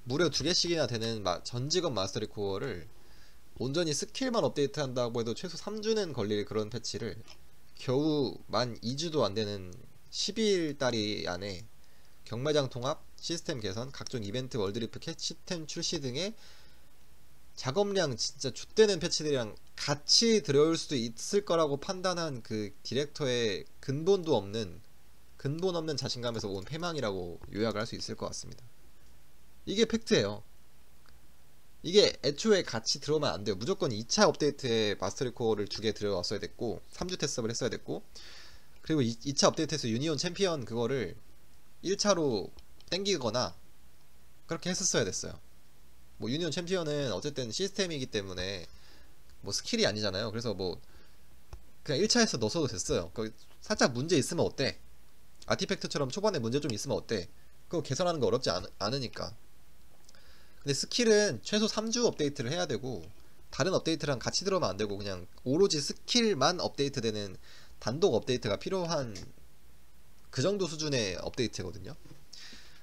무려 2개씩이나 되는 전 직업 마스터리 코어를 온전히 스킬만 업데이트 한다고 해도 최소 3주는 걸릴 그런 패치를 겨우 만 2주도 안 되는 12일다리 안에 경매장 통합, 시스템 개선, 각종 이벤트, 월드리프, 시스템 출시 등의 작업량 진짜 좆되는 패치들이랑 같이 들어올 수도 있을 거라고 판단한 그 디렉터의 근본 없는 자신감에서 온 패망이라고 요약을 할 수 있을 것 같습니다. 이게 팩트예요. 이게 애초에 같이 들어오면 안 돼요. 무조건 2차 업데이트에 마스터리 코어를 2개 들어왔어야 됐고, 3주 테스트를 했어야 됐고, 그리고 2차 업데이트에서 유니온 챔피언 그거를 1차로 땡기거나 그렇게 했었어야 됐어요. 뭐 유니온 챔피언은 어쨌든 시스템이기 때문에 뭐 스킬이 아니잖아요. 그래서 뭐 그냥 1차에서 넣어도 됐어요. 살짝 문제 있으면 어때? 아티팩트처럼 초반에 문제 좀 있으면 어때? 그거 개선하는 거 어렵지 않으니까. 근데 스킬은 최소 3주 업데이트를 해야 되고 다른 업데이트랑 같이 들어오면 안 되고 그냥 오로지 스킬만 업데이트되는 단독 업데이트가 필요한 그 정도 수준의 업데이트거든요.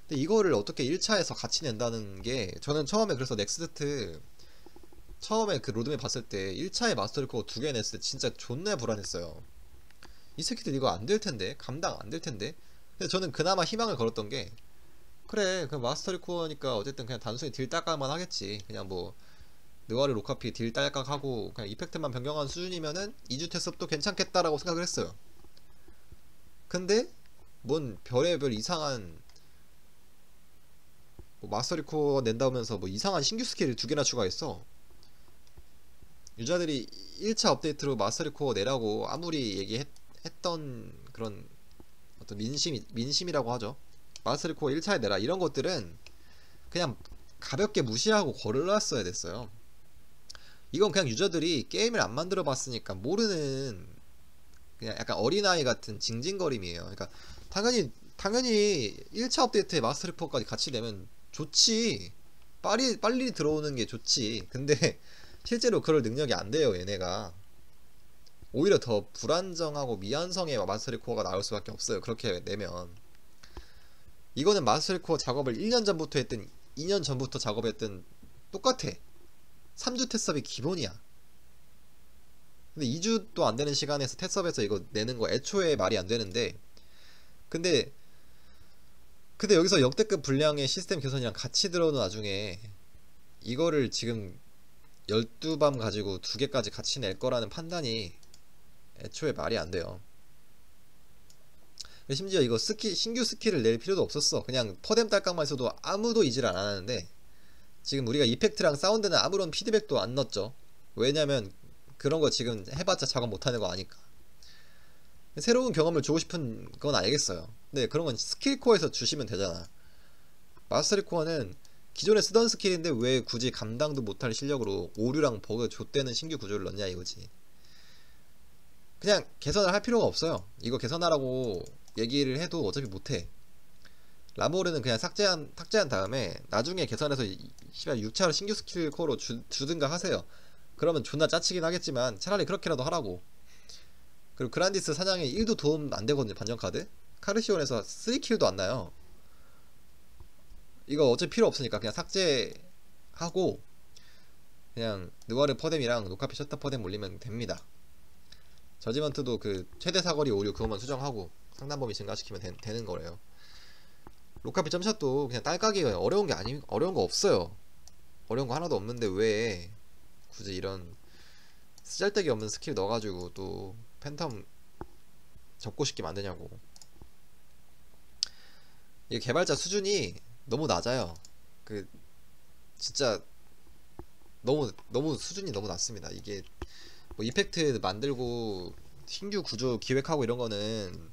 근데 이거를 어떻게 1차에서 같이 낸다는 게 저는 처음에 그래서 넥스트 처음에 그 로드맵 봤을 때 1차에 마스터 리코어 2개 냈을 때 진짜 존나 불안했어요. 이 새끼들 이거 안 될 텐데 감당 안 될 텐데. 근데 저는 그나마 희망을 걸었던 게 그래 그 마스터 리코어니까 어쨌든 그냥 단순히 딜 딸깍만 하겠지. 그냥 뭐 느와르 로카피 딜 딸깍하고 그냥 이펙트만 변경한 수준이면은 2주 테스업도 괜찮겠다라고 생각을 했어요. 근데 뭔 별의별 이상한 뭐 마스터 리코어 낸다면서 뭐 이상한 신규 스킬을 2개나 추가했어. 유저들이 1차 업데이트로 마스터 리코어 내라고 아무리 얘기했던 그런 어떤 민심이라고 하죠. 마스터 리코어 1차에 내라 이런 것들은 그냥 가볍게 무시하고 걸렀어야 됐어요. 이건 그냥 유저들이 게임을 안 만들어 봤으니까 모르는 그냥 약간 어린아이 같은 징징거림이에요. 그러니까 당연히 1차 업데이트에 마스터 리코어까지 같이 내면 좋지. 빨리 들어오는 게 좋지. 근데 실제로 그럴 능력이 안 돼요, 얘네가. 오히려 더 불안정하고 미완성의 마스터 리코어가 나올 수밖에 없어요. 그렇게 내면. 이거는 마스터 리코어 작업을 1년 전부터 했든 2년 전부터 작업했든 똑같아. 3주 테스업이 기본이야. 근데 2주도 안 되는 시간에서 테스업에서 이거 내는 거 애초에 말이 안 되는데 근데 여기서 역대급 분량의 시스템 개선이랑 같이 들어오는 와중에 이거를 지금 12밤 가지고 2개까지 같이 낼 거라는 판단이 애초에 말이 안 돼요. 심지어 이거 신규 스킬을 낼 필요도 없었어. 그냥 퍼뎀 딸깍만 있어도 아무도 이질 안 하는데 지금 우리가 이펙트랑 사운드는 아무런 피드백도 안 넣었죠. 왜냐면 그런 거 지금 해봤자 작업 못하는 거 아니까. 새로운 경험을 주고 싶은 건 알겠어요. 근데 그런 건 스킬코어에서 주시면 되잖아. 마스터 리코어는 기존에 쓰던 스킬인데 왜 굳이 감당도 못할 실력으로 오류랑 버그 좆되는 신규 구조를 넣냐 이거지. 그냥 개선을 할 필요가 없어요. 이거 개선하라고 얘기를 해도 어차피 못해. 라모르는 그냥 삭제한 다음에 나중에 개선해서 6차로 신규 스킬 코어로 주든가 하세요. 그러면 존나 짜치긴 하겠지만 차라리 그렇게라도 하라고. 그리고 그란디스 사냥에 1도 도움 안 되거든요. 반전 카드 카르시온에서 3킬도 안 나요. 이거 어차피 필요 없으니까 그냥 삭제하고 그냥 느와르 퍼뎀이랑 노카피 셔터 퍼뎀 올리면 됩니다. 저지먼트도 그 최대 사거리 오류 그것만 수정하고 상단 범위 증가시키면 되는 거래요. 로카피 점샷도 그냥 딸깍이에요. 어려운 거 없어요. 어려운 거 하나도 없는데 왜 굳이 이런 쓰잘데기 없는 스킬 넣어가지고 또 팬텀 접고 싶게 만드냐고. 이게 개발자 수준이 너무 낮아요. 그 진짜 너무 수준이 너무 낮습니다. 이게 뭐 이펙트 만들고 신규 구조 기획하고 이런 거는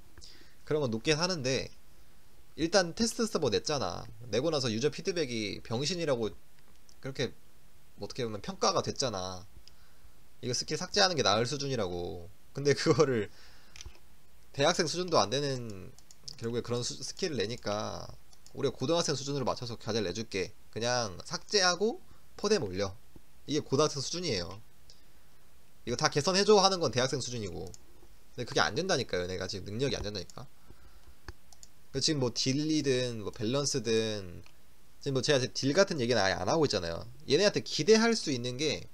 그런 건 높게 하는데 일단 테스트 서버 냈잖아. 내고 나서 유저 피드백이 병신이라고 그렇게 어떻게 보면 평가가 됐잖아. 이거 스킬 삭제하는 게 나을 수준이라고. 근데 그거를 대학생 수준도 안 되는 결국에 그런 스킬을 내니까 우리가 고등학생 수준으로 맞춰서 과제를 내줄게. 그냥 삭제하고 퍼뎀 올려. 이게 고등학생 수준이에요. 이거 다 개선해줘 하는 건 대학생 수준이고. 근데 그게 안 된다니까요. 내가 지금 능력이 안 된다니까. 지금 뭐 딜이든 뭐 밸런스든 지금 뭐 제가 딜 같은 얘기는 아예 안 하고 있잖아요. 얘네한테 기대할 수 있는 게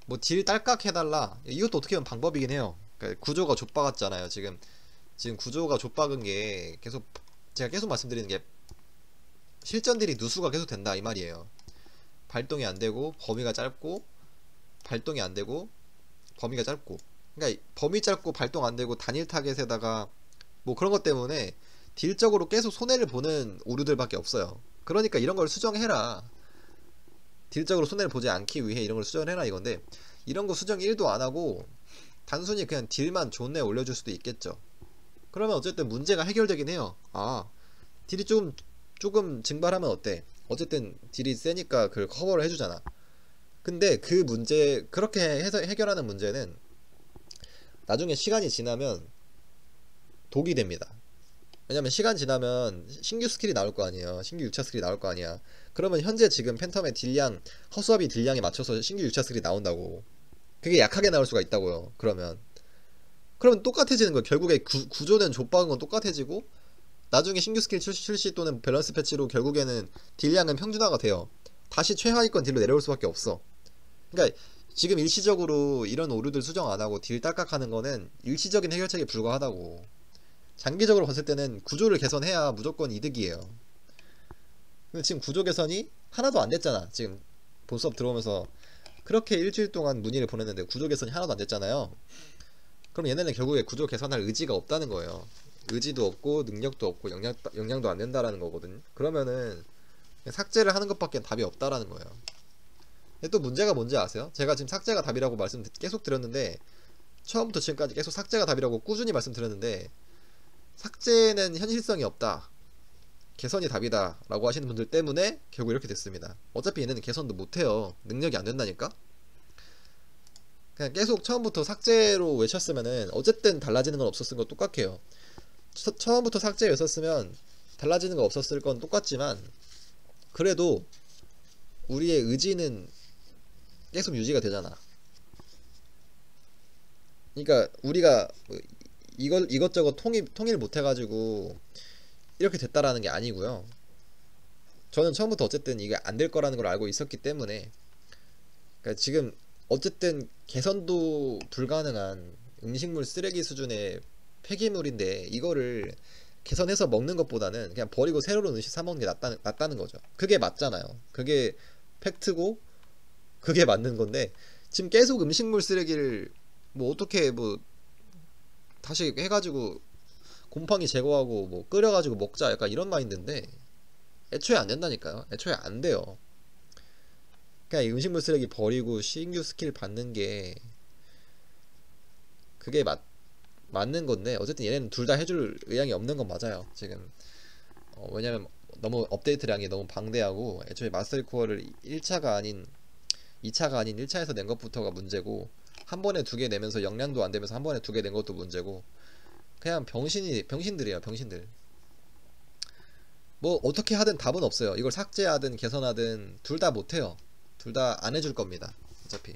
뭐 딜 딸깍 해달라. 이것도 어떻게 보면 방법이긴 해요. 그러니까 구조가 좆박았잖아요. 지금 구조가 좆박은 게 제가 계속 말씀드리는 게 실전 딜이 누수가 계속 된다 이 말이에요. 발동이 안 되고 범위가 짧고 발동이 안 되고 범위가 짧고. 그러니까 범위 짧고 발동 안 되고 단일 타겟에다가 뭐 그런 것 때문에 딜적으로 계속 손해를 보는 오류들밖에 없어요. 그러니까 이런 걸 수정해라. 딜적으로 손해를 보지 않기 위해 이런 걸 수정해라 이건데 이런 거 수정 1도 안 하고 단순히 그냥 딜만 존내 올려줄 수도 있겠죠. 그러면 어쨌든 문제가 해결되긴 해요. 아, 딜이 조금 증발하면 어때? 어쨌든 딜이 세니까 그걸 커버를 해주잖아. 근데 그 문제 그렇게 해서 해결하는 문제는 나중에 시간이 지나면 독이 됩니다. 왜냐면 시간 지나면 신규 스킬이 나올 거 아니에요. 신규 6차 스킬이 나올 거 아니야. 그러면 현재 지금 팬텀의 딜량, 허수아비 딜량에 맞춰서 신규 6차 스킬이 나온다고. 그게 약하게 나올 수가 있다고요. 그러면 똑같아지는 거예요. 결국에 구조는 좆박은 건 똑같아지고 나중에 신규 스킬 출시 또는 밸런스 패치로 결국에는 딜량은 평준화가 돼요. 다시 최하위권 딜로 내려올 수밖에 없어. 그러니까 지금 일시적으로 이런 오류들 수정 안 하고 딜 딸깍하는 거는 일시적인 해결책에 불과하다고. 장기적으로 봤을 때는 구조를 개선해야 무조건 이득이에요. 근데 지금 구조 개선이 하나도 안 됐잖아. 지금 본 수업 들어오면서 그렇게 일주일 동안 문의를 보냈는데 구조 개선이 하나도 안 됐잖아요. 그럼 얘네는 결국에 구조 개선할 의지가 없다는 거예요. 의지도 없고 능력도 없고 역량도 안 된다라는 거거든. 그러면은 그냥 삭제를 하는 것밖에 답이 없다라는 거예요. 근데 또 문제가 뭔지 아세요? 제가 지금 삭제가 답이라고 말씀 계속 드렸는데 처음부터 지금까지 계속 삭제가 답이라고 꾸준히 말씀드렸는데 삭제는 현실성이 없다, 개선이 답이다 라고 하시는 분들 때문에 결국 이렇게 됐습니다. 어차피 얘네는 개선도 못해요. 능력이 안 된다니까. 그냥 계속 처음부터 삭제로 외쳤으면은 어쨌든 달라지는 건 없었을 건 똑같아요. 처음부터 삭제 외쳤으면 달라지는 거 없었을 건 똑같지만 그래도 우리의 의지는 계속 유지가 되잖아. 그러니까 우리가 이것저것 통일 못 해가지고 이렇게 됐다라는 게 아니고요. 저는 처음부터 어쨌든 이게 안 될 거라는 걸 알고 있었기 때문에, 그러니까 지금 어쨌든 개선도 불가능한 음식물 쓰레기 수준의 폐기물인데 이거를 개선해서 먹는 것보다는 그냥 버리고 새로운 음식 사 먹는 게 낫다는 거죠. 그게 맞잖아요. 그게 팩트고 그게 맞는 건데 지금 계속 음식물 쓰레기를 뭐 어떻게 뭐 다시 해가지고 곰팡이 제거하고 뭐 끓여가지고 먹자 약간 이런 마인드인데 애초에 안 된다니까요. 애초에 안 돼요. 그냥 이 음식물 쓰레기 버리고 신규 스킬 받는 게 그게 맞는 건데 어쨌든 얘네는 둘 다 해줄 의향이 없는 건 맞아요 지금. 왜냐면 너무 업데이트량이 너무 방대하고 애초에 마스터 리코어를 1차가 아닌 2차가 아닌 1차에서 낸 것부터가 문제고 한 번에 두 개 내면서 역량도 안 되면서 한 번에 두 개 낸 것도 문제고 그냥 병신들이에요. 병신들. 뭐 어떻게 하든 답은 없어요. 이걸 삭제하든 개선하든 둘 다 못해요. 둘 다 안 해줄 겁니다. 어차피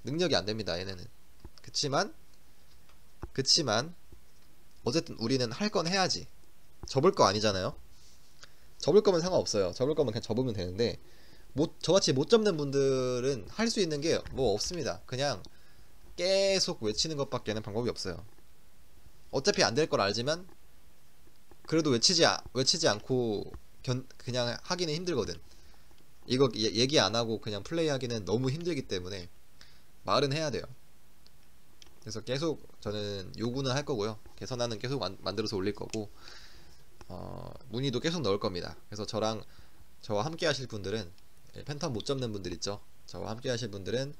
능력이 안 됩니다. 얘네는. 그치만 어쨌든 우리는 할 건 해야지. 접을 거 아니잖아요. 접을 거면 상관없어요. 접을 거면 그냥 접으면 되는데 저같이 못 접는 분들은 할 수 있는 게 뭐 없습니다. 그냥 계속 외치는 것밖에는 방법이 없어요. 어차피 안 될 걸 알지만 그래도 외치지 않고 그냥 하기는 힘들거든. 이거 얘기 안 하고 그냥 플레이하기는 너무 힘들기 때문에 말은 해야 돼요. 그래서 계속 저는 요구는 할 거고요. 개선안은 계속 만들어서 올릴 거고 문의도 계속 넣을 겁니다. 그래서 저와 함께 하실 분들은 팬텀 못 잡는 분들 있죠. 저와 함께 하실 분들은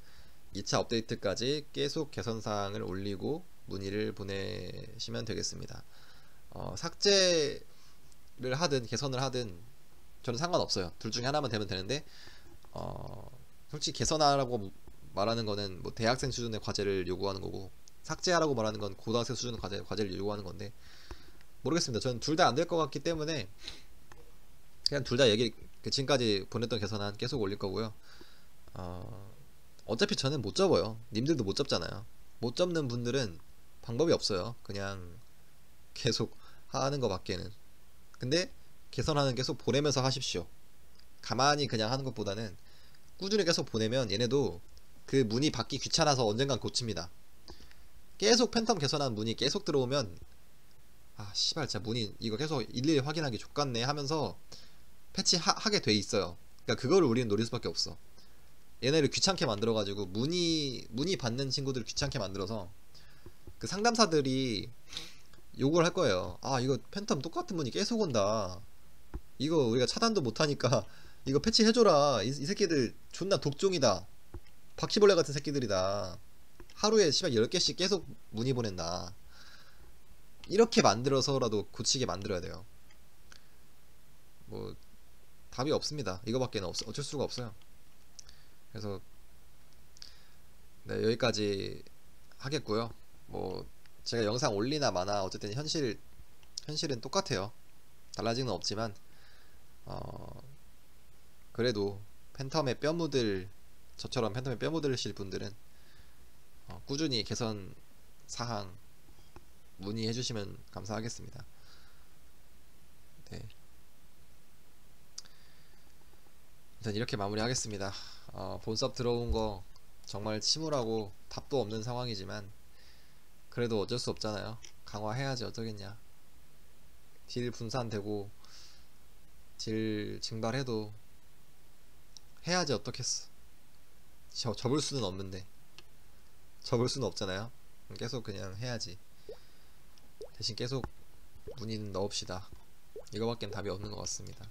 2차 업데이트까지 계속 개선사항을 올리고 문의를 보내시면 되겠습니다. 삭제를 하든 개선을 하든 저는 상관없어요. 둘 중에 하나만 되면 되는데 솔직히 개선하라고 말하는 거는 뭐 대학생 수준의 과제를 요구하는 거고 삭제하라고 말하는 건 고등학생 수준의 과제를 요구하는 건데 모르겠습니다. 저는 둘 다 안 될 것 같기 때문에 그냥 둘 다 지금까지 보냈던 개선안 계속 올릴 거고요. 어차피 저는 못 접어요. 님들도 못 접잖아요. 못 접는 분들은 방법이 없어요. 그냥 계속 하는 거 밖에는. 근데 개선하는 계속 보내면서 하십시오. 가만히 그냥 하는 것보다는 꾸준히 계속 보내면 얘네도 그 문의 받기 귀찮아서 언젠간 고칩니다. 계속 팬텀 개선한 문의 계속 들어오면 아 씨발 진짜 문의 이거 계속 일일이 확인하기 족같네 하면서 패치하게 돼 있어요. 그러니까 그거를 우리는 노릴 수밖에 없어. 얘네를 귀찮게 만들어가지고 문의 받는 친구들을 귀찮게 만들어서 그 상담사들이 욕을 할 거예요. 아 이거 팬텀 똑같은 문의 계속 온다. 이거 우리가 차단도 못하니까 이거 패치해줘라. 이 새끼들 존나 독종이다. 바퀴벌레 같은 새끼들이다. 하루에 씨발 10개씩 계속 문의 보낸다. 이렇게 만들어서라도 고치게 만들어야 돼요. 뭐 답이 없습니다. 이거밖에는 어쩔 수가 없어요. 그래서 네, 여기까지 하겠고요. 뭐 제가 영상 올리나 마나 어쨌든 현실은 똑같아요. 달라진 건 없지만 어 그래도 팬텀에 뼈 묻을 저처럼 팬텀에 뼈 묻으실 분들은 꾸준히 개선 사항 문의해 주시면 감사하겠습니다. 네. 일단 이렇게 마무리하겠습니다. 본섭 들어온 거 정말 침울하고 답도 없는 상황이지만 그래도 어쩔 수 없잖아요. 강화해야지 어쩌겠냐. 딜 분산되고 딜 증발해도 해야지 어떻겠어. 접을 수는 없는데 접을 수는 없잖아요. 계속 그냥 해야지. 대신 계속 문의는 넣읍시다. 이거밖엔 답이 없는 것 같습니다.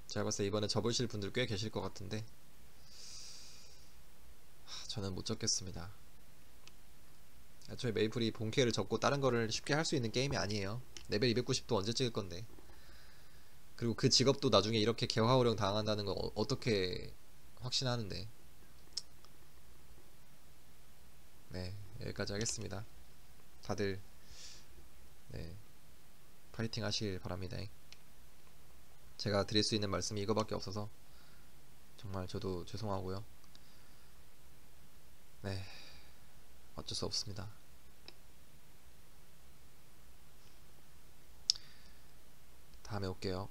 제가 봤을 때 이번에 접으실 분들 꽤 계실 것 같은데 저는 못 접겠습니다. 애초에 메이플이 본캐를 접고 다른 거를 쉽게 할 수 있는 게임이 아니에요. 레벨 290도 언제 찍을 건데. 그리고 그 직업도 나중에 이렇게 개화호령 당한다는 거 어떻게 확신하는데. 네, 여기까지 하겠습니다. 다들 네, 파이팅 하시길 바랍니다. 제가 드릴 수 있는 말씀이 이거밖에 없어서 정말 저도 죄송하고요. 네, 어쩔 수 없습니다. 다음에 올게요.